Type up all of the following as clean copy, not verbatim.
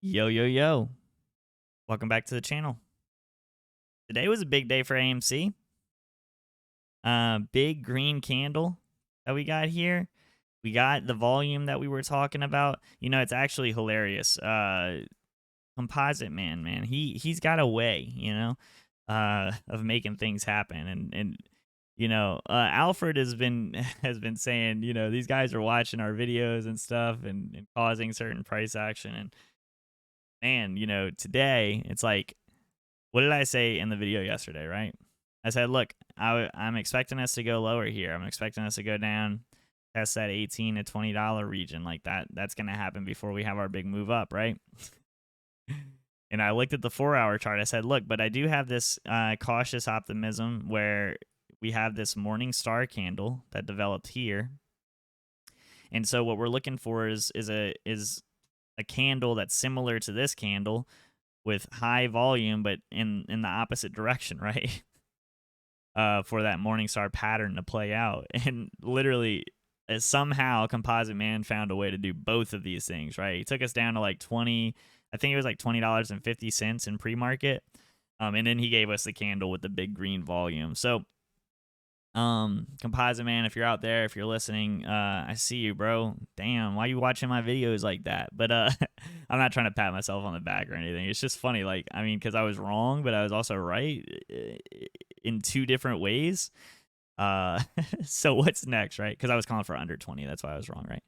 Yo, yo, yo. Welcome back to the channel. Today was a big day for AMC. Big green candle that we got here. We got the volume that we were talking about. You know, it's actually hilarious. Composite man, he's got a way, of making things happen. Alfred has been has been saying, these guys are watching our videos and stuff and causing certain price action. And man, today it's like, what did I say in the video yesterday, right? I said, look, I'm expecting us to go lower here. I'm expecting us to go down, test that $18 to $20 region like that. That's going to happen before we have our big move up, right? And I looked at the 4-hour chart. I said, look, but I do have this cautious optimism where we have this morning star candle that developed here. And so what we're looking for is a candle that's similar to this candle with high volume, but in the opposite direction, right? For that Morningstar pattern to play out. And literally, somehow, Composite Man found a way to do both of these things, right? He took us down to like 20, I think it was like $20.50 in pre-market. And then he gave us the candle with the big green volume. So, Composite Man, if you're out there, if you're listening, I see you, bro. Damn, why you watching my videos like that? But I'm not trying to pat myself on the back or anything. It's just funny, like, I mean, because I was wrong, but I was also right in two different ways. So what's next, right? Because I was calling for under 20. That's why I was wrong, right?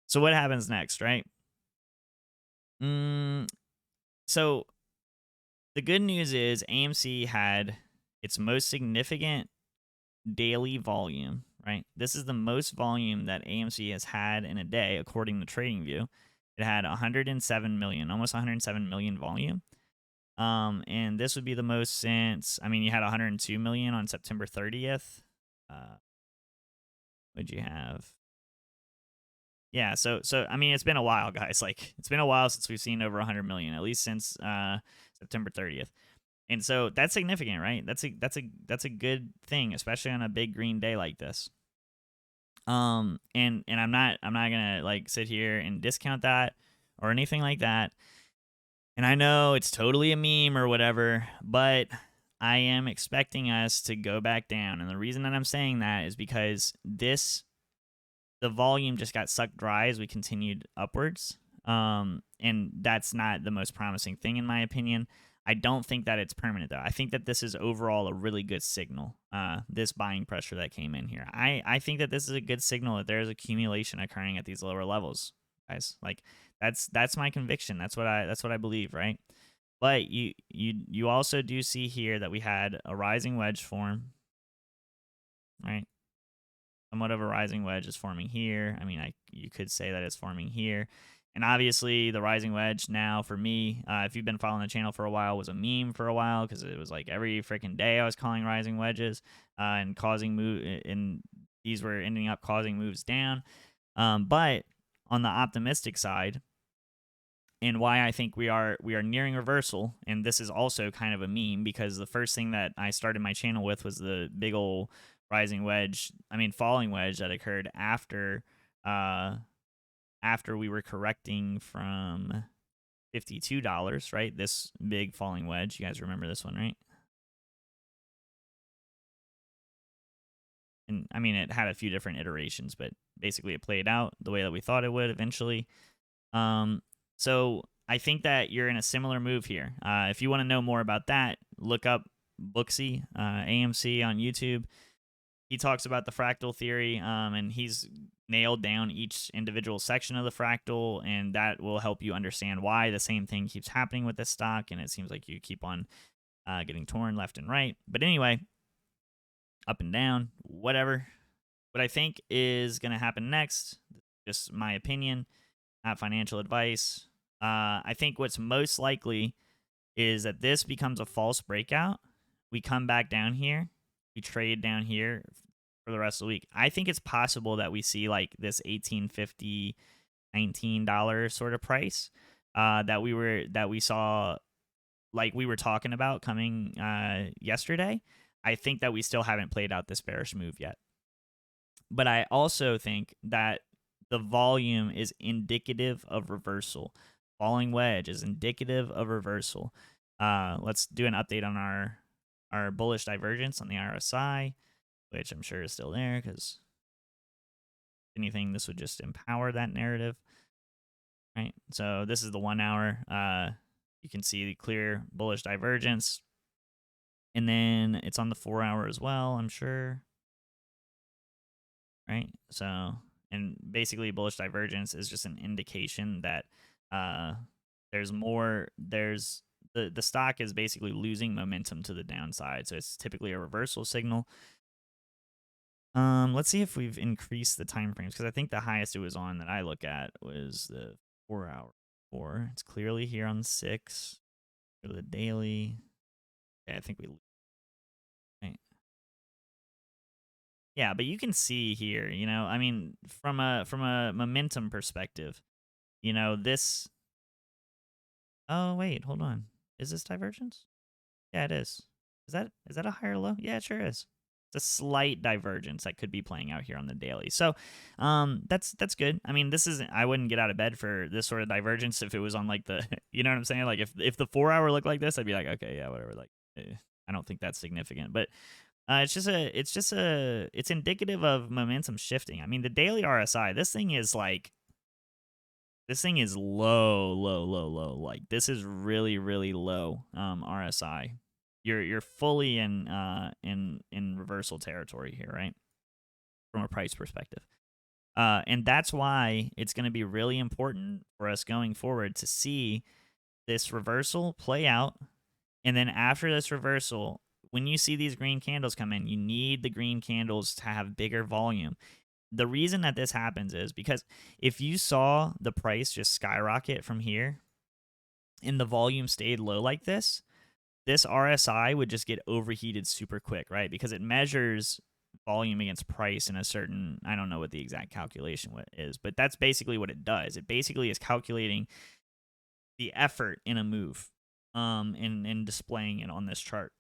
So what happens next, right? So the good news is AMC had its most significant daily volume, right? This is the most volume that AMC has had in a day, according to TradingView. It had 107 million, almost 107 million volume. And this would be the most since, I mean, you had 102 million on September 30th. What'd you have? Yeah, so I mean, it's been a while, guys. Like, it's been a while since we've seen over 100 million, at least since September 30th. And so that's significant, right? That's a good thing, especially on a big green day like this. And I'm not gonna like sit here and discount that or anything like that. And I know it's totally a meme or whatever, but I am expecting us to go back down. And the reason that I'm saying that is because the volume just got sucked dry as we continued upwards. And that's not the most promising thing in my opinion. I don't think that it's permanent though. I think that this is overall a really good signal. This buying pressure that came in here. I think that this is a good signal that there's accumulation occurring at these lower levels, guys. Like that's my conviction. That's what I believe, right? But you also do see here that we had a rising wedge form, right? Somewhat of a rising wedge is forming here. I mean, you could say that it's forming here. And obviously, the rising wedge now for me, if you've been following the channel for a while, was a meme for a while because it was like every freaking day I was calling rising wedges and causing and these were ending up causing moves down. But on the optimistic side, and why I think we are nearing reversal, and this is also kind of a meme because the first thing that I started my channel with was the big old rising wedge, I mean falling wedge that occurred after we were correcting from $52, right? This big falling wedge. You guys remember this one, right? And I mean, it had a few different iterations, but basically it played out the way that we thought it would eventually. So I think that you're in a similar move here. If you want to know more about that, look up Booksy, AMC on YouTube. He talks about the fractal theory, and he's nailed down each individual section of the fractal, and that will help you understand why the same thing keeps happening with this stock, and it seems like you keep on getting torn left and right. But anyway, up and down, whatever. What I think is going to happen next, just my opinion, not financial advice. I think what's most likely is that this becomes a false breakout. We come back down here. We trade down here for the rest of the week. I think it's possible that we see like this $18.50, $19 sort of price that we saw, like we were talking about coming yesterday. I think that we still haven't played out this bearish move yet. But I also think that the volume is indicative of reversal. falling wedge is indicative of reversal. Let's do an update on our bullish divergence on the RSI, which I'm sure is still there because anything, this would just empower that narrative, right? So this is the 1 hour. You can see the clear bullish divergence, and then it's on the 4 hour as well, I'm sure, right? So, and basically bullish divergence is just an indication that uh, the stock is basically losing momentum to the downside. So it's typically a reversal signal. Let's see if we've increased the time frames, because I think the highest it was on that I look at was the 4 hour. It's clearly here on the 6. Go to the daily. Okay, I think we. Right. Yeah, but you can see here, I mean, from a momentum perspective, this. Oh wait, hold on. Is this divergence? Yeah, it is. Is that a higher low? Yeah, it sure is. It's a slight divergence that could be playing out here on the daily. So, that's good. I mean, this isn't. I wouldn't get out of bed for this sort of divergence if it was on like the, you know what I'm saying? Like if the 4 hour looked like this, I'd be like, okay, yeah, whatever. Like, I don't think that's significant, but it's indicative of momentum shifting. I mean, the daily RSI, this thing is low, low, low, low. Like this is really, really low RSI. You're fully in reversal territory here, right? From a price perspective. And that's why it's going to be really important for us going forward to see this reversal play out. And then after this reversal, when you see these green candles come in, you need the green candles to have bigger volume. The reason that this happens is because if you saw the price just skyrocket from here and the volume stayed low like this RSI would just get overheated super quick, right? Because it measures volume against price in a certain, I don't know what the exact calculation is, but that's basically what it does. It basically is calculating the effort in a move and displaying it on this chart.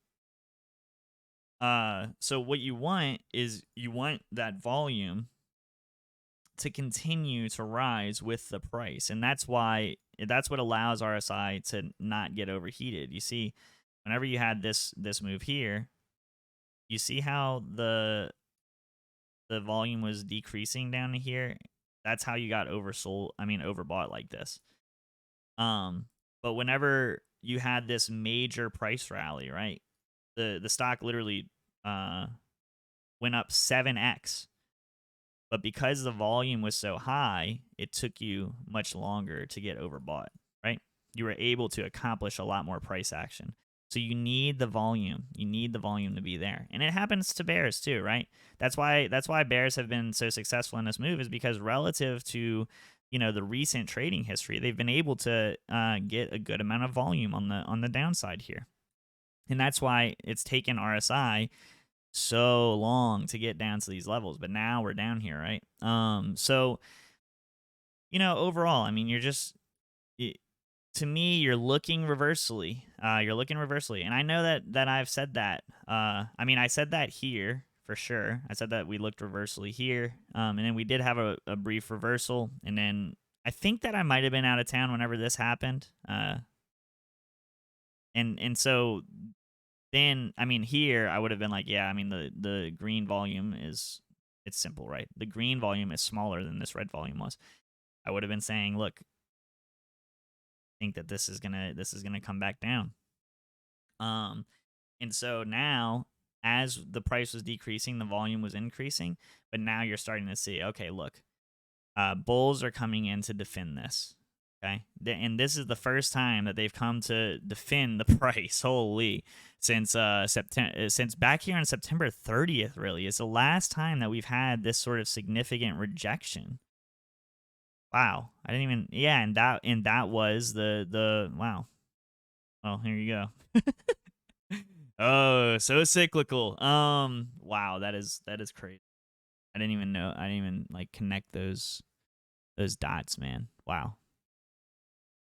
So what you want is you want that volume to continue to rise with the price, and that's what allows RSI to not get overheated. You see, whenever you had this move here, you see how the volume was decreasing down to here. That's how you got overbought like this. But whenever you had this major price rally, right, the stock literally went up 7x. But because the volume was so high, it took you much longer to get overbought, right? You were able to accomplish a lot more price action. So you need the volume. You need the volume to be there. And it happens to bears too, right? That's why bears have been so successful in this move, is because relative to, the recent trading history, they've been able to get a good amount of volume on the downside here. And that's why it's taken RSI so long to get down to these levels, but now we're down here, right? So overall, I mean, to me, you're looking reversally. And I know that I've said that. I mean, I said that here for sure. I said that we looked reversally here, and then we did have a brief reversal, and then I think that I might have been out of town whenever this happened. And so then, I mean, here I would have been like, yeah, I mean, the green volume it's simple, right? The green volume is smaller than this red volume was. I would have been saying, look, I think that this is gonna come back down. And so now, as the price was decreasing, the volume was increasing, but now you're starting to see, okay, look, bulls are coming in to defend this. Okay, and this is the first time that they've come to defend the price. Holy, since September, since back here on September 30th, really, it's the last time that we've had this sort of significant rejection. Wow, I didn't even. Yeah, and that was the wow. Well, here you go. Oh, so cyclical. Wow, that is crazy. I didn't even know. I didn't even like connect those dots, man. Wow.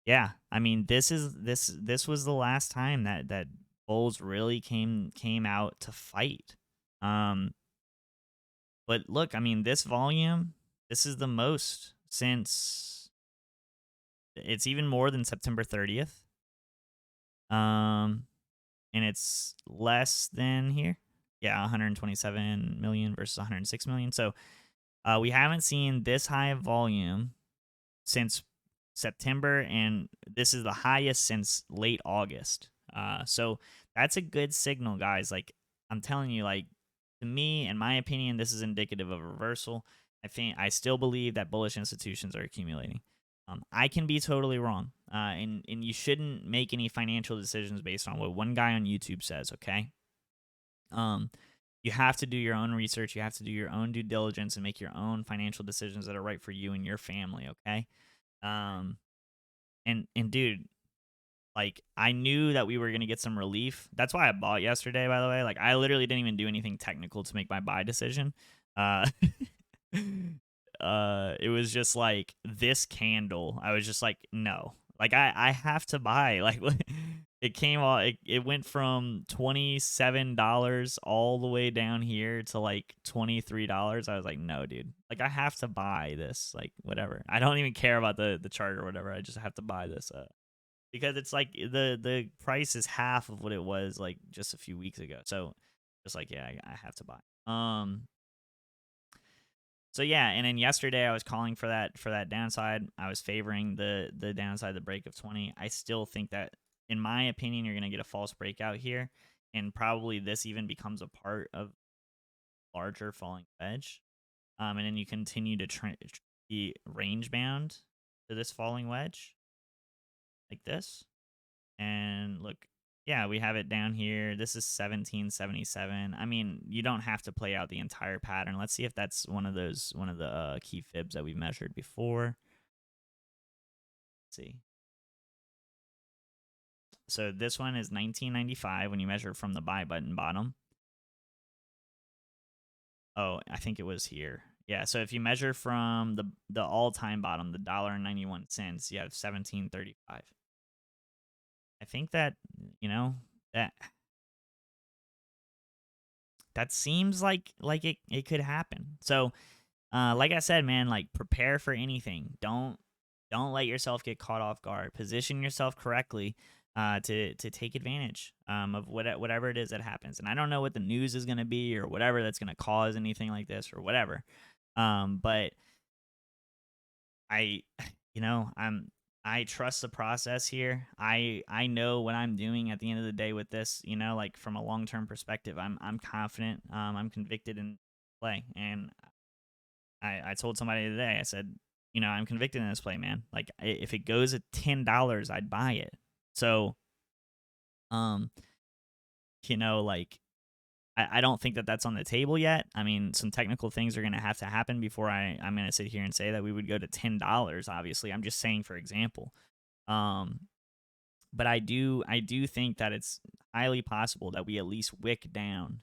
Yeah, I mean, this was the last time that bulls really came out to fight. Um, but look, I mean, this volume, this is the most since It's even more than September 30th. And it's less than here. Yeah, 127 million versus 106 million. So we haven't seen this high of volume since September, and this is the highest since late August. So that's a good signal, guys. Like I'm telling you, like to me, in my opinion, this is indicative of a reversal. I still believe that bullish institutions are accumulating. I can be totally wrong, and you shouldn't make any financial decisions based on what one guy on YouTube says. Okay, um, you have to do your own research. You have to do your own due diligence and make your own financial decisions that are right for you and your family. Okay, um, and dude, like I knew that we were gonna get some relief. That's why I bought yesterday. By the way, like I literally didn't even do anything technical to make my buy decision. Uh, it was just like this candle. I was just like, no, like I have to buy. Like it came all it went from $27 all the way down here to like $23. I was like, no, dude, like I have to buy this. Like whatever. I don't even care about the chart or whatever. I just have to buy this. Because it's like the price is half of what it was like just a few weeks ago. So just like yeah, I have to buy. So yeah, and then yesterday I was calling for that downside. I was favoring the downside, the break of 20. I still think that, in my opinion, you're gonna get a false breakout here, and probably this even becomes a part of larger falling wedge. And then you continue to be range bound to this falling wedge like this. And look, yeah, we have it down here. This is 1777. I mean, you don't have to play out the entire pattern. Let's see if that's one of the key fibs that we've measured before. Let's see. So this one is 1995 when you measure from the buy button bottom. Oh, I think it was here. Yeah, so if you measure from the all-time bottom, the $1.91, you have 1735. I think that, you know, that that seems like it could happen. So like I said, man, like prepare for anything. Don't let yourself get caught off guard. Position yourself correctly to take advantage of whatever it is that happens. And I don't know what the news is going to be or whatever that's going to cause anything like this or whatever. But I, you know, I trust the process here. I know what I'm doing at the end of the day with this. You know, like from a long term perspective, I'm confident. I'm convicted in play, and I told somebody today, I said, you know, I'm convicted in this play, man. Like if it goes at $10, I'd buy it. So, um, you know, like I don't think that that's on the table yet. I mean, some technical things are going to have to happen before I'm going to sit here and say that we would go to $10. Obviously, I'm just saying for example. Um, but I do think that it's highly possible that we at least wick down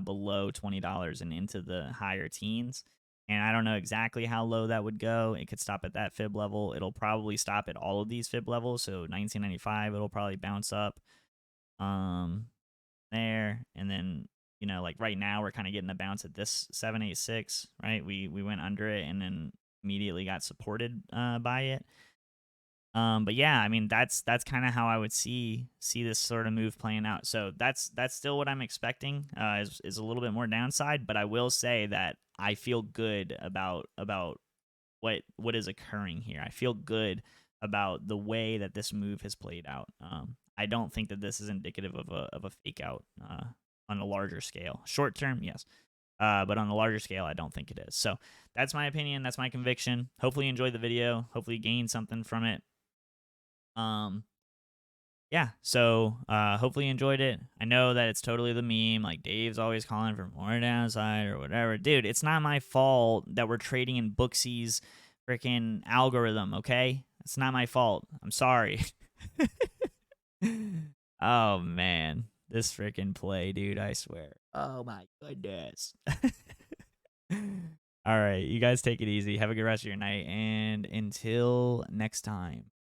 below $20 and into the higher teens. And I don't know exactly how low that would go. It could stop at that fib level. It'll probably stop at all of these fib levels. So 1995, it'll probably bounce up um, there, and then like right now we're kind of getting a bounce at this 786. Right, we went under it and then immediately got supported by it. But yeah, I mean that's kind of how I would see this sort of move playing out. So that's still what I'm expecting. Is a little bit more downside, but I will say that I feel good about what is occurring here. I feel good about the way that this move has played out. I don't think that this is indicative of a fake out on a larger scale. Short term, yes. But on a larger scale, I don't think it is. So that's my opinion. That's my conviction. Hopefully you enjoyed the video. Hopefully you gained something from it. Yeah, so hopefully you enjoyed it. I know that it's totally the meme, like Dave's always calling for more downside or whatever. Dude, it's not my fault that we're trading in Booksy's freaking algorithm, okay? It's not my fault. I'm sorry. Oh man, this freaking play, dude, I swear. Oh my goodness. All right, you guys take it easy. Have a good rest of your night, and until next time.